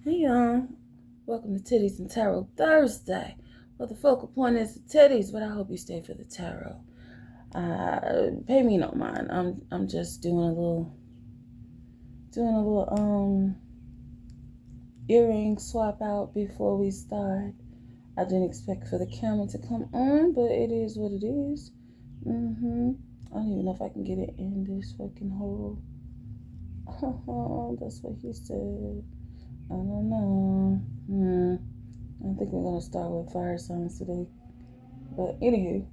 Hey y'all, welcome to Titties and Tarot Thursday. Well, the focal point is the titties, but I hope you stay for the tarot. Pay me no mind. I'm just doing a little earring swap out before we start. I didn't expect for the camera to come on, but it is what it is. I don't even know if I can get it in this fucking hole. That's what he said. I don't know. I think we're gonna start with fire signs today. But anywho,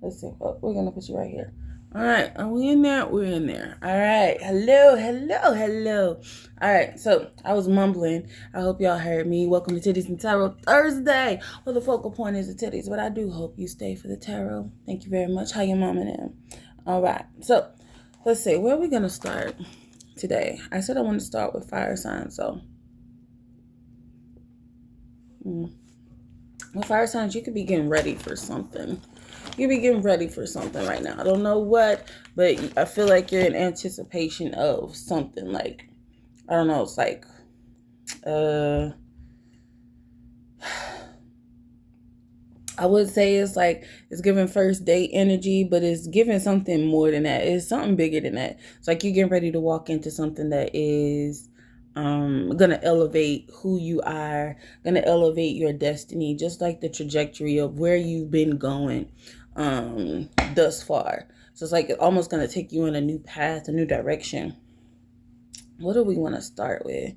let's see. Oh, we're gonna put you right here. All right, are we in there? We're in there. All right. Hello. All right, so I was mumbling. I hope y'all heard me. Welcome to Titties and Tarot Thursday. Well, the focal point is the titties, but I do hope you stay for the tarot. Thank you very much. How your mama them? All right, so let's see. Where are we gonna start today? I said I want to start with fire signs, so. With fire signs, you could be getting ready for something. You could be getting ready for something right now. I don't know what, but I feel like you're in anticipation of something. Like, I don't know, it's like, I would say it's like, it's giving first date energy, but it's giving something more than that. It's something bigger than that. It's like you're getting ready to walk into something that is gonna elevate who you are, gonna elevate your destiny, just like the trajectory of where you've been going thus far. So it's like almost gonna take you in a new path, a new direction. What do we want to start with?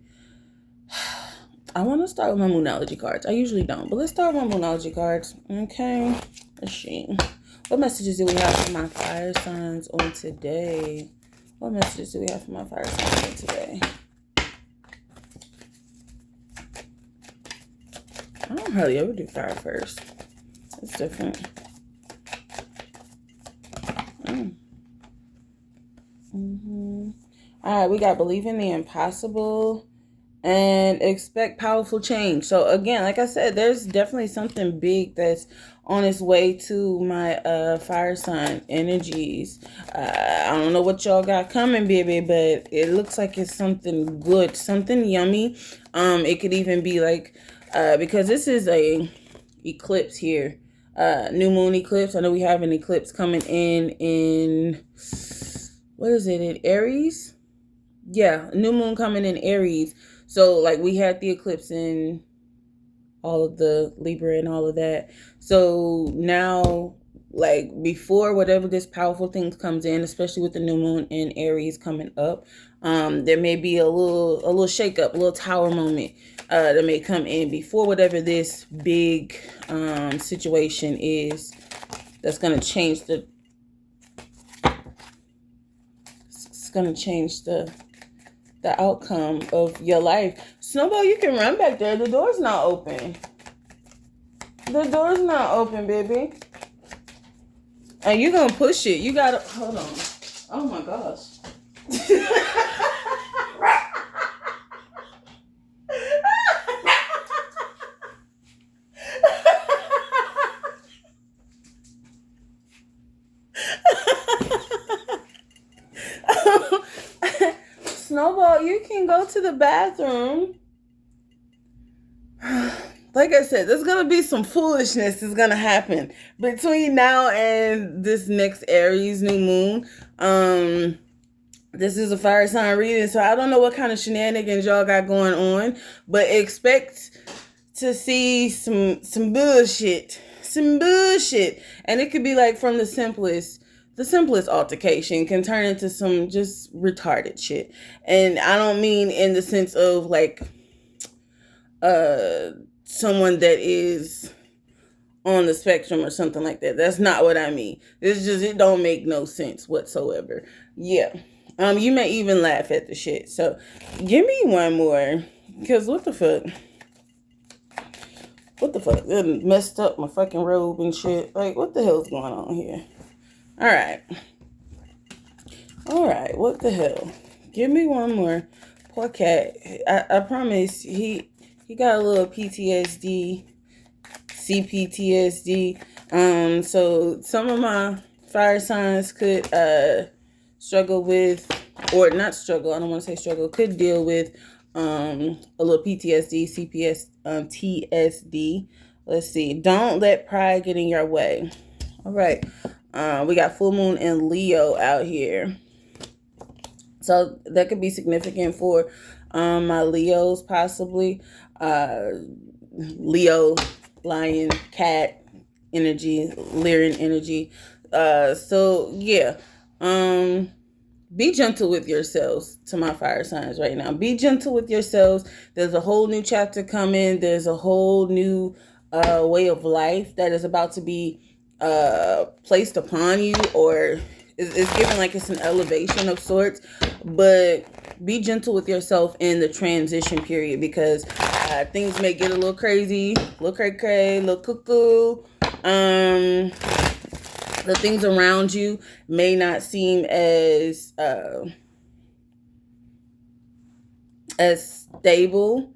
I want to start with my Moonology cards. I usually don't, but let's start with my Moonology cards. Okay, let's see. What messages do we have for my fire signs on today? What messages do we have for my fire signs on today? I don't hardly ever do fire first. It's different. All right, we got believe in the impossible and expect powerful change. So again, like I said, there's definitely something big that's on its way to my fire sign energies. I don't know what y'all got coming, baby, but it looks like it's something good, something yummy. It could even be like because this is a eclipse here, new moon eclipse. I know we have an eclipse coming in what is it, in Aries? Yeah, new moon coming in Aries. So like we had the eclipse in all of the Libra and all of that. So now, like before whatever this powerful thing comes in, especially with the new moon in Aries coming up, there may be a little shake up, a little tower moment that may come in before whatever this big situation is that's gonna change the outcome of your life. Snowball, you can run back there. The door's not open. The door's not open, baby. And you're going to push it. You got to... Hold on. Oh, my gosh. Snowball, you can go to the bathroom. Like I said, there's going to be some foolishness that's going to happen between now and this next Aries new moon. This is a fire sign reading, so I don't know what kind of shenanigans y'all got going on, but expect to see some bullshit. Some bullshit. And it could be like from the simplest altercation can turn into some just retarded shit. And I don't mean in the sense of like someone that is on the spectrum or something like that. That's not what I mean. It's just, it don't make no sense whatsoever. Yeah. You may even laugh at the shit. So give me one more. Because what the fuck? What the fuck? It messed up my fucking robe and shit. Like, what the hell's going on here? Alright, what the hell? Give me one more. Poor cat. I promise he got a little PTSD, CPTSD. So some of my fire signs could struggle with, or not struggle, I don't want to say struggle, could deal with a little PTSD, CPS, TSD. Let's see. Don't let pride get in your way. All right. We got full moon in Leo out here. So that could be significant for my Leos, possibly. Leo, lion, cat energy, Lyran energy. So yeah. Be gentle with yourselves, to my fire signs right now. Be gentle with yourselves. There's a whole new chapter coming. There's a whole new way of life that is about to be placed upon you, or it's given like it's an elevation of sorts. But be gentle with yourself in the transition period, because things may get a little crazy, a little cray-cray, a little cuckoo. The things around you may not seem as stable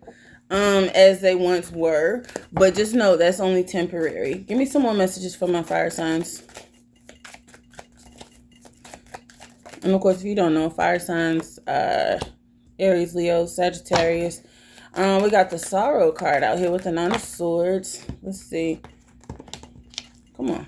as they once were, but just know that's only temporary. Give me some more messages for my fire signs. And of course, if you don't know, fire signs, Aries, Leo, Sagittarius. We got the Sorrow card out here with the Nine of Swords. Let's see. Come on.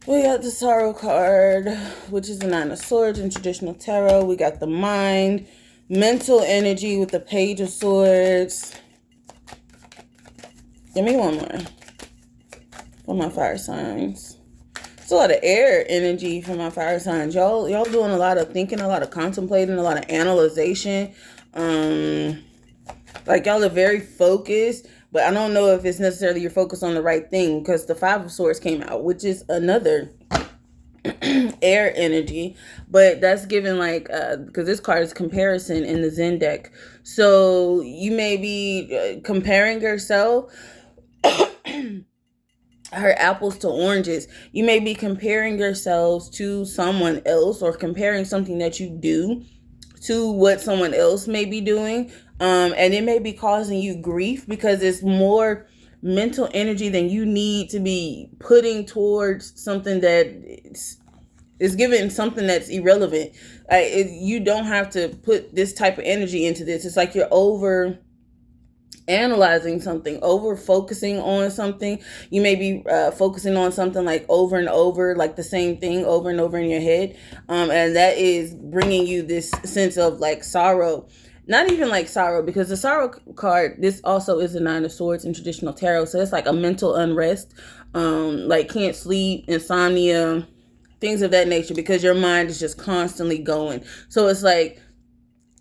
We got the Sorrow card, which is the Nine of Swords in traditional tarot. We got the Mind, mental energy with the Page of Swords. Give me one more for my fire signs. It's a lot of air energy for my fire signs. Y'all doing a lot of thinking, a lot of contemplating, a lot of analyzation. Like y'all are very focused. But I don't know if it's necessarily you're focused on the right thing, because the Five of Swords came out, which is another air energy. But that's given like, because this card is comparison in the Zen deck. So you may be comparing yourself, her apples to oranges. You may be comparing yourselves to someone else, or comparing something that you do to what someone else may be doing. And it may be causing you grief, because it's more mental energy than you need to be putting towards something that is given something that's irrelevant. You don't have to put this type of energy into this. It's like you're over analyzing something, over focusing on something. You may be focusing on something like over and over, like the same thing over and over in your head. And that is bringing you this sense of like sorrow. Not even like sorrow, because the Sorrow card, this also is the Nine of Swords in traditional tarot. So it's like a mental unrest, like can't sleep, insomnia, things of that nature, because your mind is just constantly going. So it's like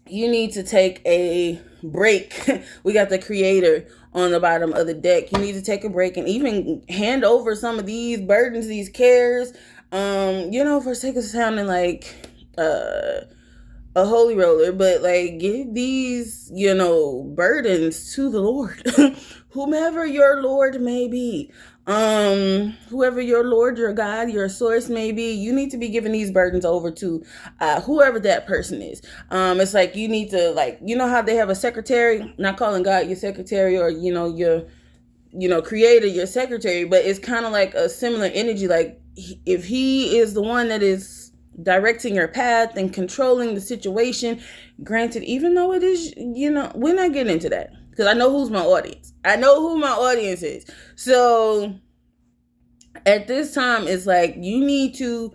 you need to take a break. We got the Creator on the bottom of the deck. You need to take a break and even hand over some of these burdens, these cares, for sake of sounding like a holy roller, but like give these, burdens to the Lord, whomever your Lord may be, whoever your Lord, your God, your source may be. You need to be giving these burdens over to whoever that person is. It's like you need to, like, how they have a secretary, not calling God your secretary, or your Creator your secretary, but it's kind of like a similar energy. Like if he is the one that is directing your path and controlling the situation, granted, even though it is, we're not getting into that, because I know who's my audience. I know who my audience is. So at this time, it's like you need to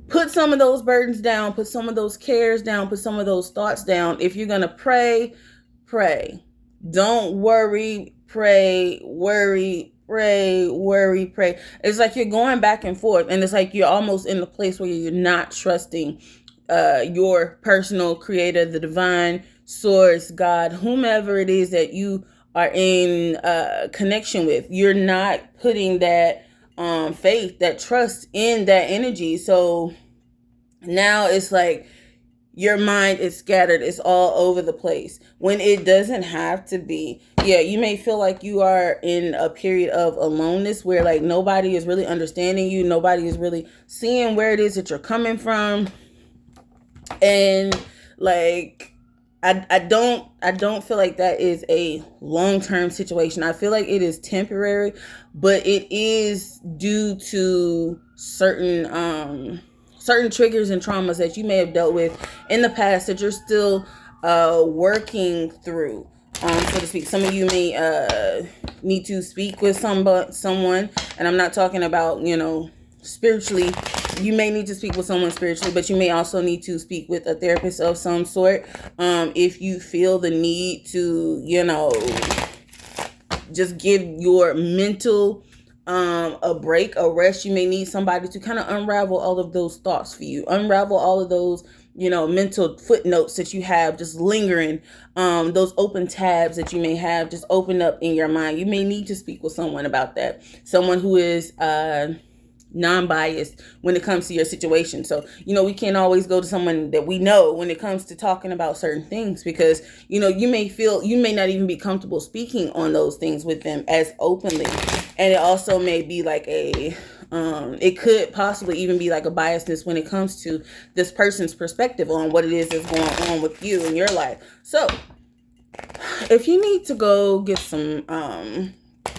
put some of those burdens down, put some of those cares down, put some of those thoughts down. If you're going to pray. Don't worry, pray, worry, pray. It's like you're going back and forth, and it's like you're almost in a place where you're not trusting your personal Creator, the divine source, God, whomever it is that you are in connection with. You're not putting that faith, that trust in that energy. So now it's like your mind is scattered. It's all over the place when it doesn't have to be. Yeah, you may feel like you are in a period of aloneness where like nobody is really understanding you. Nobody is really seeing where it is that you're coming from. And like, I don't feel like that is a long-term situation. I feel like it is temporary, but it is due to certain triggers and traumas that you may have dealt with in the past that you're still working through, so to speak. Some of you may need to speak with someone, and I'm not talking about, spiritually. You may need to speak with someone spiritually, but you may also need to speak with a therapist of some sort. If you feel the need to, just give your mental a break, a rest, you may need somebody to kind of unravel all of those thoughts for you, unravel all of those mental footnotes that you have just lingering, those open tabs that you may have just open up in your mind. You may need to speak with someone about that, someone who is non-biased when it comes to your situation. So, we can't always go to someone that we know when it comes to talking about certain things, because, you may not even be comfortable speaking on those things with them as openly. And it also may be like it could possibly even be like a biasness when it comes to this person's perspective on what it is that's going on with you in your life. So if you need to go get some,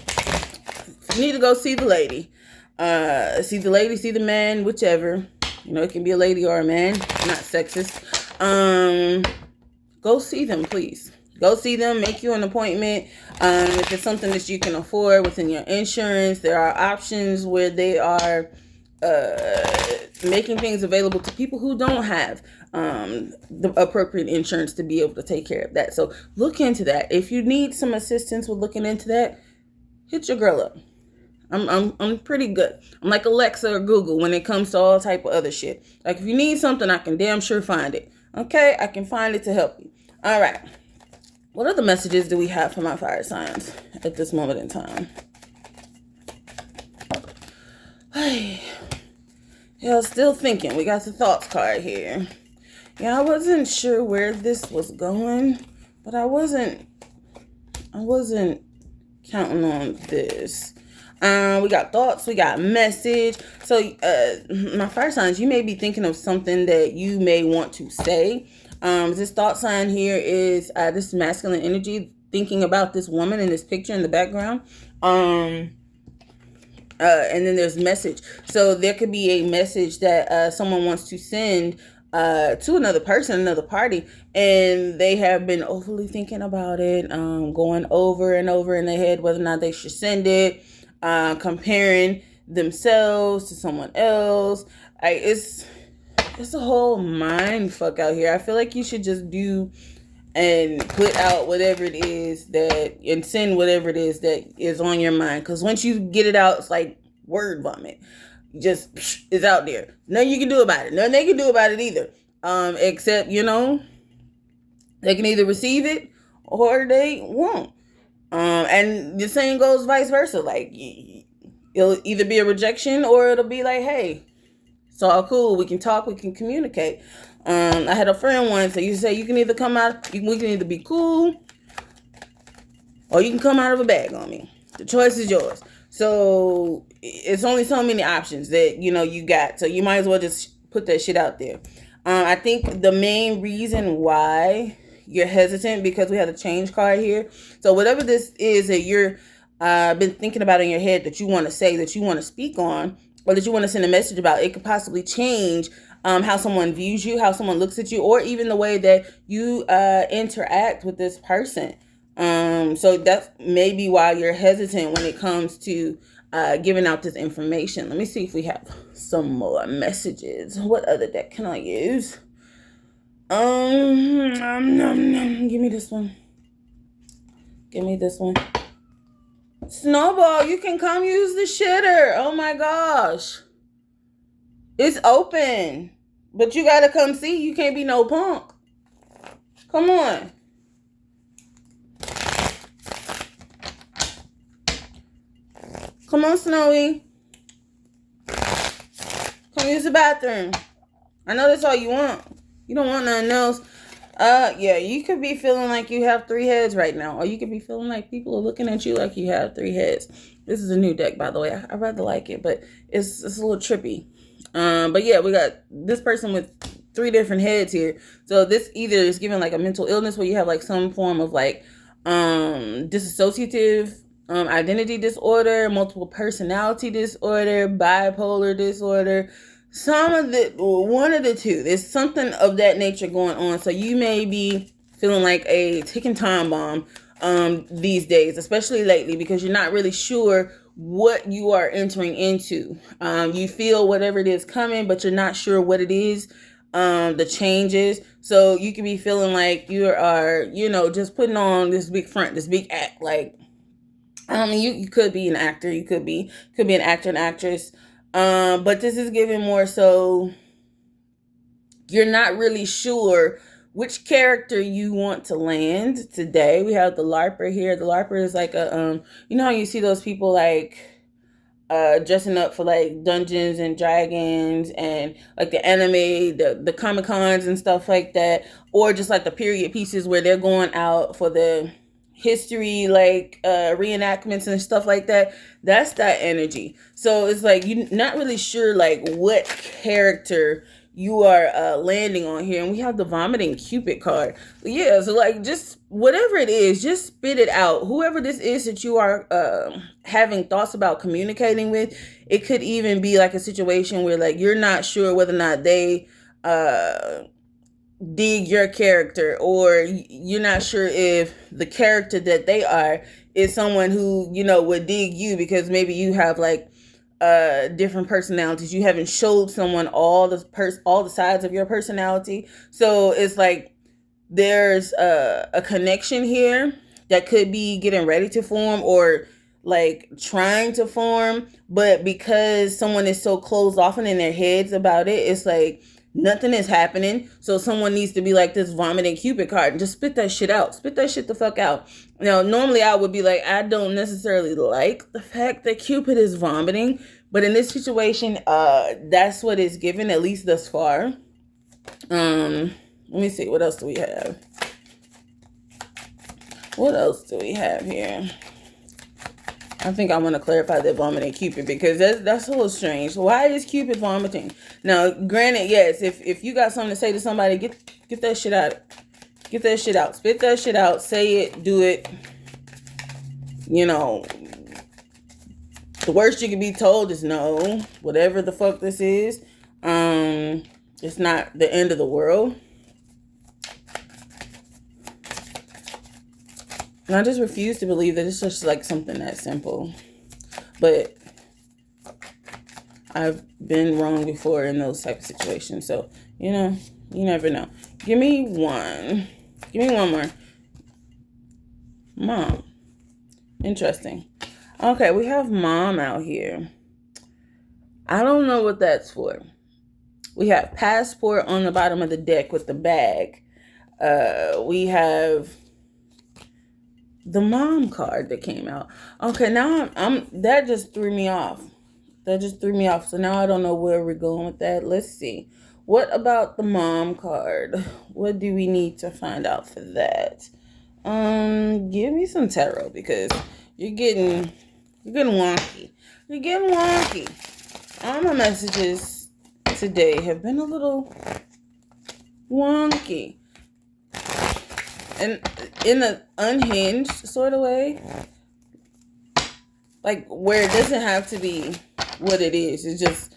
if you need to go see the lady, see the man, whichever, it can be a lady or a man, not sexist. Go see them, please. Go see them, make you an appointment. If it's something that you can afford within your insurance, there are options where they are making things available to people who don't have the appropriate insurance to be able to take care of that. So look into that. If you need some assistance with looking into that, hit your girl up. I'm pretty good. I'm like Alexa or Google when it comes to all type of other shit. Like if you need something, I can damn sure find it. Okay, I can find it to help you. All right. What other messages do we have for my fire signs at this moment in time? Yeah, still thinking. We got the thoughts card here. Yeah, I wasn't sure where this was going, but I wasn't counting on this. We got thoughts, we got message. So my fire signs, you may be thinking of something that you may want to say. This thought sign here is this masculine energy, thinking about this woman in this picture in the background. And then there's message. So there could be a message that someone wants to send to another person, another party, and they have been overly thinking about it, going over and over in their head whether or not they should send it, comparing themselves to someone else. It's a whole mind fuck out here. I feel like you should just do and put out whatever it is and send whatever it is that is on your mind. Because once you get it out, it's like word vomit. Just it's out there. Nothing you can do about it. Nothing they can do about it either. Except, they can either receive it or they won't. And the same goes vice versa. Like, it'll either be a rejection or it'll be like, hey, it's all cool. We can talk. We can communicate. I had a friend once that used to say, you can either come out, we can either be cool or you can come out of a bag on me. The choice is yours. So it's only so many options that, you got. So you might as well just put that shit out there. I think the main reason why you're hesitant, because we have a change card here. So whatever this is that you're been thinking about in your head that you want to say, that you want to speak on, or that you want to send a message about, it could possibly change how someone views you, how someone looks at you, or even the way that you interact with this person. So that's maybe why you're hesitant when it comes to giving out this information. Let me see if we have some more messages. What other deck can I use? Give me this one. Give me this one. Snowball, you can come use the shitter. Oh my gosh. It's open. But you gotta come see. You can't be no punk. Come on. Come on, Snowy. Come use the bathroom. I know that's all you want. You don't want nothing else. Yeah, you could be feeling like you have 3 heads right now. Or you could be feeling like people are looking at you like you have 3 heads. This is a new deck, by the way. I rather like it, but it's a little trippy. But yeah, we got this person with 3 different heads here. So this either is giving like a mental illness where you have like some form of like dissociative identity disorder, multiple personality disorder, bipolar disorder. One of the two. There's something of that nature going on. So you may be feeling like a ticking time bomb these days, especially lately, because you're not really sure what you are entering into. You feel whatever it is coming, but you're not sure what it is, the changes. So you can be feeling like you are, just putting on this big front, this big act. Like, you could be an actor, you could be an actor and actress. But this is giving more so you're not really sure which character you want to land today. We have the LARPer here. The LARPer is like a you know how you see those people like dressing up for like Dungeons and Dragons and like the anime, the Comic Cons and stuff like that, or just like the period pieces where they're going out for the history like reenactments and stuff like that. That's that energy. So it's like you're not really sure like what character you are landing on here. And we have the vomiting Cupid card. Yeah, so like just whatever it is, just spit it out. Whoever this is that you are having thoughts about communicating with, it could even be like a situation where like you're not sure whether or not they dig your character, or you're not sure if the character that they are is someone who would dig you, because maybe you have like different personalities. You haven't showed someone all the sides of your personality. So it's like there's a connection here that could be getting ready to form, or like trying to form, but because someone is so closed off and in their heads about it, it's like nothing is happening. So someone needs to be like this vomiting Cupid card and just spit that shit out. Spit that shit the fuck out. Now, normally I would be like, I don't necessarily like the fact that Cupid is vomiting, but in this situation, that's what it's given, at least thus far. Let me see, what else do we have? What else do we have here? I think I want to clarify that vomiting Cupid, because that's a little strange. Why is Cupid vomiting? Now, granted, yes, if you got something to say to somebody, get that shit out. Get that shit out. Spit that shit out. Say it. Do it. The worst you can be told is no. Whatever the fuck this is, it's not the end of the world. And I just refuse to believe that it's just like something that simple. But I've been wrong before in those type of situations. So, you never know. Give me one. Give me one more. Mom. Interesting. Okay, we have mom out here. I don't know what that's for. We have passport on the bottom of the deck with the bag. We have the mom card that came out. Okay, now that just threw me off. So now I don't know where we're going with that. Let's see. What about the mom card? What do we need to find out for that? Give me some tarot, because you're getting wonky. You're getting wonky. All my messages today have been a little wonky. And in an unhinged sort of way. Like where it doesn't have to be what it is. It's just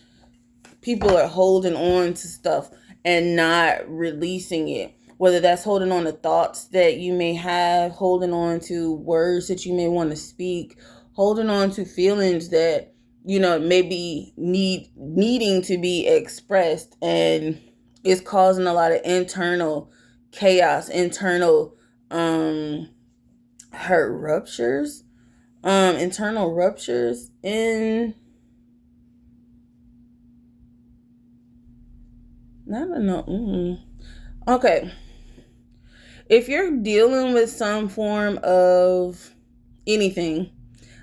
people are holding on to stuff and not releasing it. Whether that's holding on to thoughts that you may have, holding on to words that you may want to speak, holding on to feelings that, maybe needing to be expressed, and it's causing a lot of internal chaos, internal hurt ruptures, internal ruptures in, I don't know. Okay. If you're dealing with some form of anything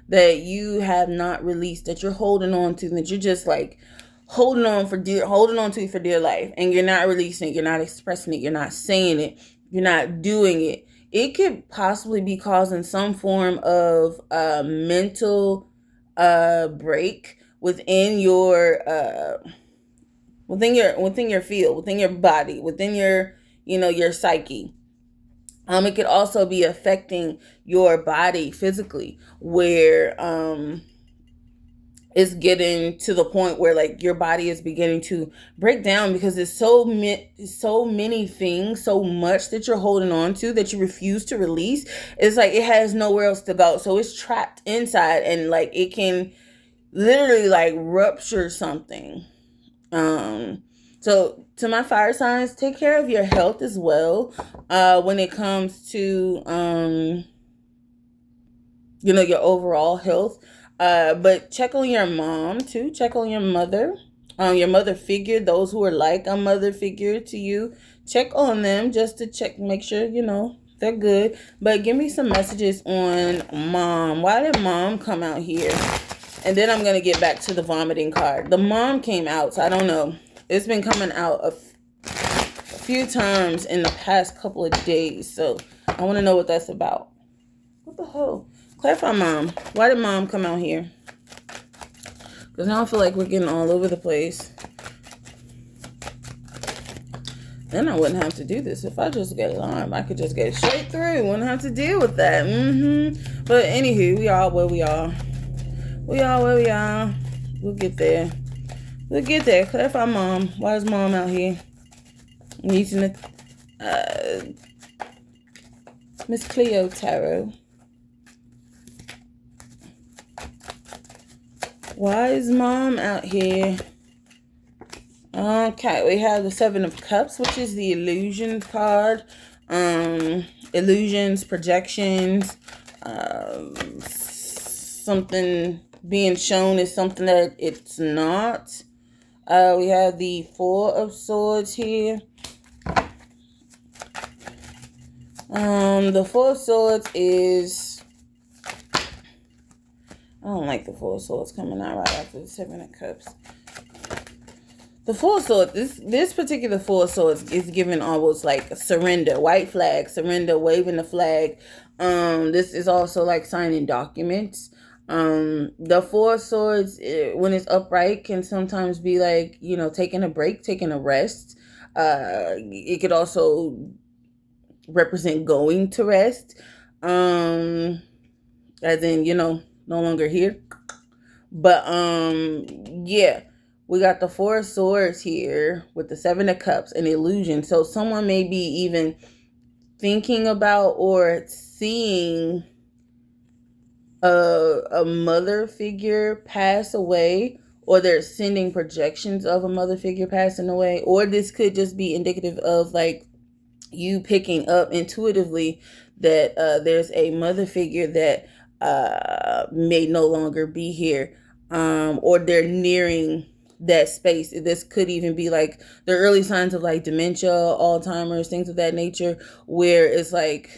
that you have not released, that you're holding on to, that you're just like holding on to for dear life, and you're not releasing it, you're not expressing it, you're not saying it, you're not doing it, it could possibly be causing some form of mental break within your field, within your body, within your psyche. It could also be affecting your body physically, where it's getting to the point where like your body is beginning to break down because it's so many things, so much that you're holding on to that you refuse to release. It's like it has nowhere else to go, so it's trapped inside, and like it can literally like rupture something. So to my fire signs, take care of your health as well. When it comes to your overall health. But check on your mom too. Check on your mother figure, those who are like a mother figure to you. Check on them just to make sure, they're good. But give me some messages on mom. Why did mom come out here? And then I'm going to get back to the vomiting card. The mom came out, so I don't know. It's been coming out a few times in the past couple of days. So I want to know what that's about. What the hell? Clarify mom. Why did mom come out here? Because now I feel like we're getting all over the place. Then I wouldn't have to do this. If I just get alarmed, I could just get straight through. Wouldn't have to deal with that. But anywho, we are where we are. We are where we are. We'll get there. We'll get there. Clarify mom. Why is mom out here? Using the Miss Cleo Tarot. Why is mom out here? Okay, we have the Seven of Cups, which is the illusion card. Illusions, projections, something being shown is something that it's not. We have the Four of Swords here. The Four of Swords is... I don't like the Four of Swords coming out right after the Seven of Cups. The Four of Swords, this particular Four of Swords is giving almost like surrender, white flag, surrender, waving the flag. This is also like signing documents. The Four of Swords, when it's upright, can sometimes be like, taking a break, taking a rest. It could also represent going to rest. As in, no longer here. But yeah, we got the Four of Swords here with the Seven of Cups and illusion. So someone may be even thinking about or seeing a mother figure pass away, or they're sending projections of a mother figure passing away, or this could just be indicative of like you picking up intuitively that there's a mother figure that may no longer be here, or they're nearing that space. This could even be like the early signs of like dementia, Alzheimer's, things of that nature, where it's like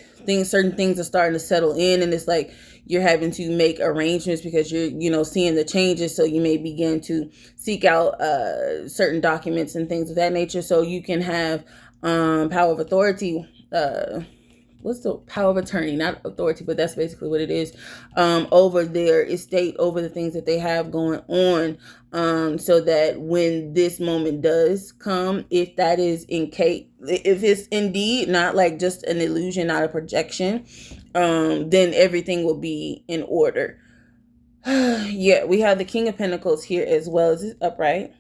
certain things are starting to settle in, and it's like you're having to make arrangements because you're seeing the changes, so you may begin to seek out certain documents and things of that nature, so you can have power of authority. What's the power of attorney? Not authority, but that's basically what it is. Over their estate, over the things that they have going on, so that when this moment does come, if that is if it's indeed not like just an illusion, not a projection, then everything will be in order. Yeah, we have the King of Pentacles here as well. Is it upright?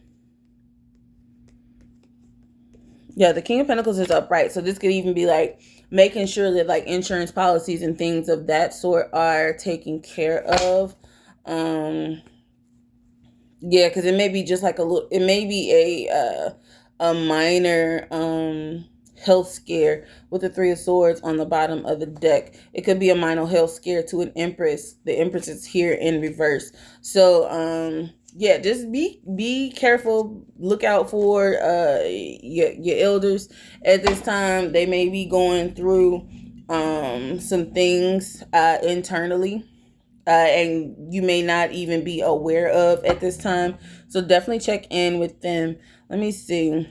Yeah, the King of Pentacles is upright. So this could even be like making sure that like insurance policies and things of that sort are taken care of. Yeah, because it may be just like it may be a minor health scare with the Three of Swords on the bottom of the deck. It could be a minor health scare to an Empress. The Empress is here in reverse. So yeah, just be careful. Look out for your elders at this time. They may be going through some things internally, and you may not even be aware of at this time. So definitely check in with them. Let me see.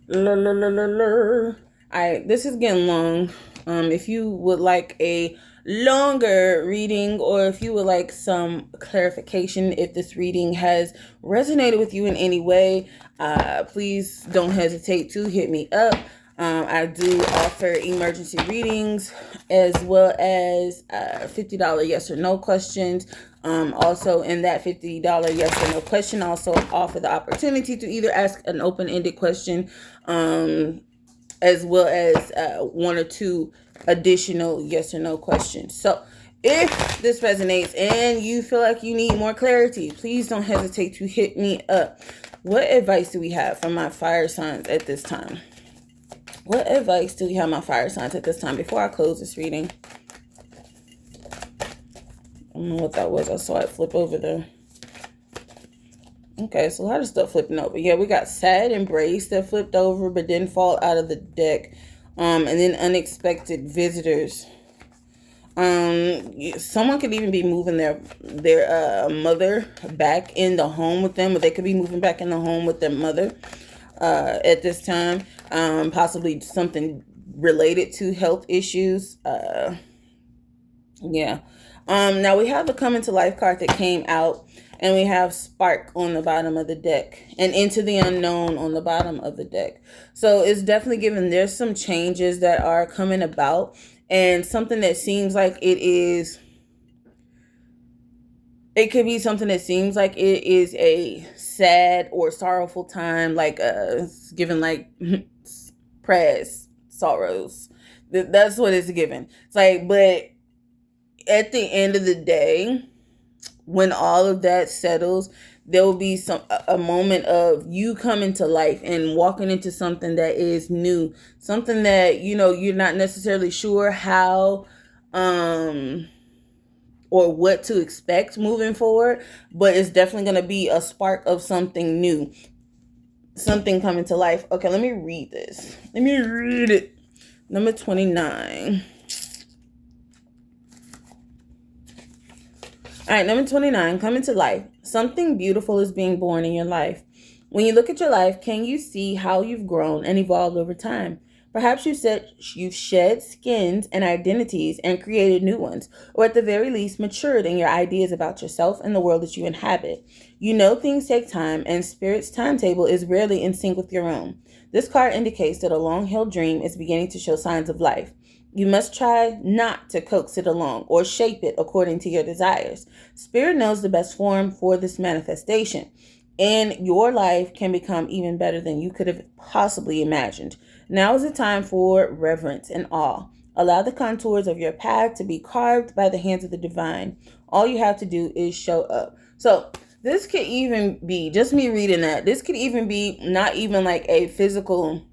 This is getting long. If you would like a longer reading, or if you would like some clarification, if this reading has resonated with you in any way, please don't hesitate to hit me up. I do offer emergency readings as well as $50 yes or no questions. Also, in that $50 yes or no question, also offer the opportunity to either ask an open-ended question, as well as one or two additional yes or no questions. So if this resonates and you feel like you need more clarity, please don't hesitate to hit me up. What advice do we have for my fire signs at this time? What advice do we have my fire signs at this time before I close this reading? I don't know what that was. I saw it flip over there. Okay, so a lot of stuff flipping over. Yeah, we got sad embrace that flipped over but didn't fall out of the deck. And then unexpected visitors. Someone could even be moving their mother back in the home with them, or they could be moving back in the home with their mother at this time. Possibly something related to health issues. Yeah. Now we have the come into life card that came out, and we have spark on the bottom of the deck and into the unknown on the bottom of the deck. So it's definitely given there's some changes that are coming about, and something that seems like it could be something that seems like it is a sad or sorrowful time, like it's given like prayers, sorrows. That's what it's given. It's like, but at the end of the day, when all of that settles, there will be a moment of you coming to life and walking into something that is new, something that you're not necessarily sure how or what to expect moving forward, but it's definitely going to be a spark of something new, something coming to life. Okay, let me read this. Let me read it. Number 29. All right, number 29, coming to life. Something beautiful is being born in your life. When you look at your life, can you see how you've grown and evolved over time? Perhaps you've shed skins and identities and created new ones, or at the very least matured in your ideas about yourself and the world that you inhabit. You know things take time, and Spirit's timetable is rarely in sync with your own. This card indicates that a long-held dream is beginning to show signs of life. You must try not to coax it along or shape it according to your desires. Spirit knows the best form for this manifestation, and your life can become even better than you could have possibly imagined. Now is the time for reverence and awe. Allow the contours of your path to be carved by the hands of the divine. All you have to do is show up. So this could even be, just me reading that, this could even be not even like a physical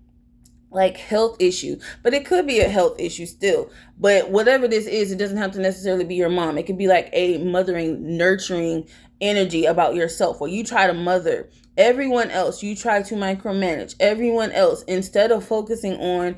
like health issue, but it could be a health issue still. But whatever this is, it doesn't have to necessarily be your mom. It could be like a mothering, nurturing energy about yourself, where you try to mother everyone else. You try to micromanage everyone else instead of focusing on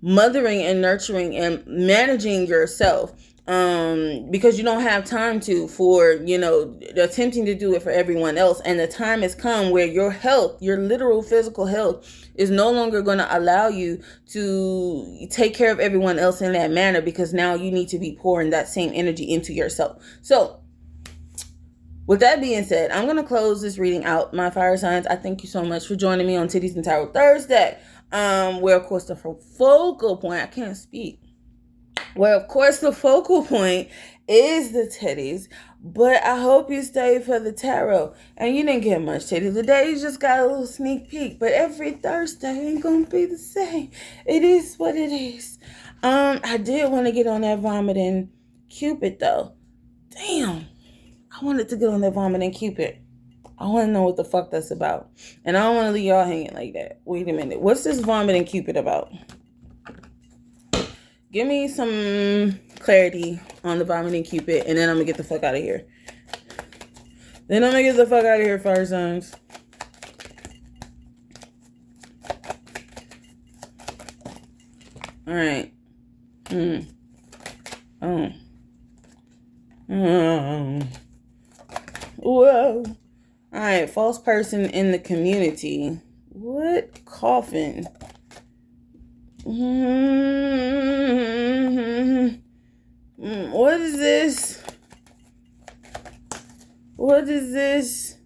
mothering and nurturing and managing yourself, because you don't have time for attempting to do it for everyone else. And the time has come where your health, your literal physical health, is no longer going to allow you to take care of everyone else in that manner, because now you need to be pouring that same energy into yourself. So with that being said, I'm going to close this reading out, my fire signs. I thank you so much for joining me on Titties and Tarot Thursday, where of course the focal point, I can't speak, where of course the focal point is the titties, but I hope you stay for the tarot. And you didn't get much titties today, you just got a little sneak peek, but every Thursday ain't gonna be the same. It is what it is. I did want to get on that vomiting Cupid though. Damn, I wanted to get on that vomiting Cupid. I want to know what the fuck that's about, and I don't want to leave y'all hanging like that. Wait a minute, what's this vomiting Cupid about? Give me some clarity on the vomiting Cupid, and then I'm going to get the fuck out of here. Fire signs. All right. Whoa. All right. False person in the community. What? Coffin. What is this? What is this?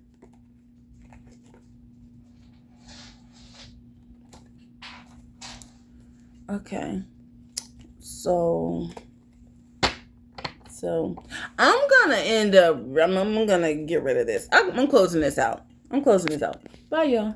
Okay. So So I'm gonna end up. I'm gonna get rid of this. I'm closing this out. Bye, y'all.